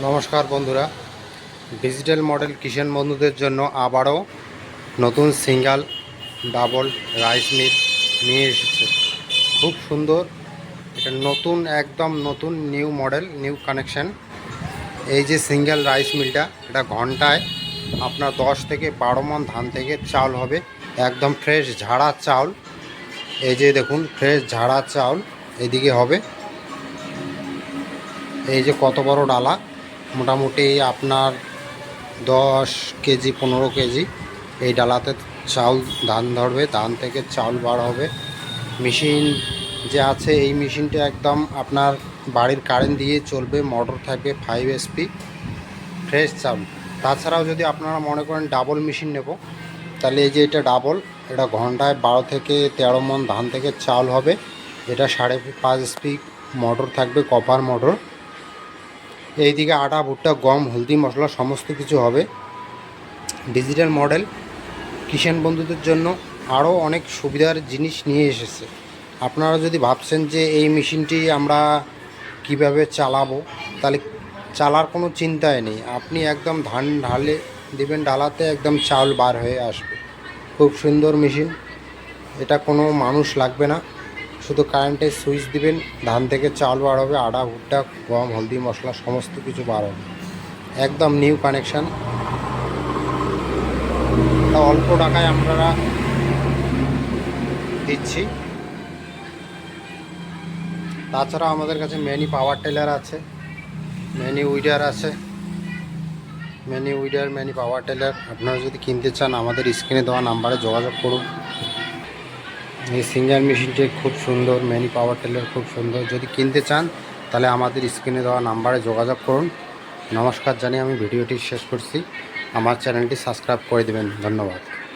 নমস্কার বন্ধুরা, digital model কিষাণ বন্ধুদের জন্য আবারও নতুন সিঙ্গেল ডাবল রাইস মিল নিয়ে এসেছে। খুব সুন্দর, এটা নতুন, একদম নতুন নিউ মডেল, নিউ কানেকশান। এই যে সিঙ্গেল রাইস মিলটা, এটা ঘন্টায় আপনার 10 থেকে 12 মণ ধান থেকে চাল হবে, একদম ফ্রেশ ঝাড়া চাল। এই যে দেখুন, ফ্রেশ ঝাড়া চাল এদিকে হবে। এই যে কত বড় ডালা, মোটামুটি আপনার 10 কেজি 15 কেজি এই ডালাতে চাউল ধান ধরবে, ধান থেকে চাউল বার হবে। মেশিন যে আছে, এই মেশিনটা একদম আপনার বাড়ির কারেন্ট দিয়ে চলবে, মোটর থাকবে 5 HP, ফ্রেশ চাউল। তাছাড়াও যদি আপনারা মনে করেন ডাবল মেশিন নেব, তাহলে এই যে এটা ডাবল, এটা ঘন্টায় 12 থেকে 13 মণ ধান থেকে চাউল হবে। এটা 5.5 HP মোটর থাকবে, কপার মোটর। এইদিকে আটা, ভুট্টা, গম, হলদি, মশলা সমস্ত কিছু হবে। ডিজিটাল মডেল কিষাণ বন্ধুদের জন্য আরও অনেক সুবিধার জিনিস নিয়ে এসেছে। আপনারা যদি ভাবছেন যে এই মেশিনটি আমরা কিভাবে চালাবো, তাহলে চালার কোনো চিন্তাই নেই। আপনি একদম ধান ঢালে দিবেন, ডালাতে একদম চাউল বার হয়ে আসবে। খুব সুন্দর মেশিন, এটা কোনো মানুষ লাগবে না, শুধু কারেন্টের সুইচ দিবেন, ধান থেকে চাল বার হবে, আটা, ভুট্টা, গম, হলদি, মশলা সমস্ত কিছু বার হবে। একদম নিউ কানেকশান। অল্প টাকায় আমরা দিচ্ছি। তাছাড়া আমাদের কাছে মিনি পাওয়ার টিলার আছে, মিনি উইডার আছে, mini weeder, mini power tiller. আপনারা যদি কিনতে চান আমাদের স্ক্রিনে দেওয়া নাম্বারে যোগাযোগ করুন। এই সিঙ্গেল মেশিনটি খুব সুন্দর, মিনি পাওয়ার টিলার খুব সুন্দর। যদি কিনতে চান তাহলে আমাদের স্ক্রিনে দেওয়া নাম্বারে যোগাযোগ করুন। নমস্কার জানিয়ে আমি ভিডিওটি শেষ করছি। আমার চ্যানেলটি সাবস্ক্রাইব করে দেবেন। ধন্যবাদ।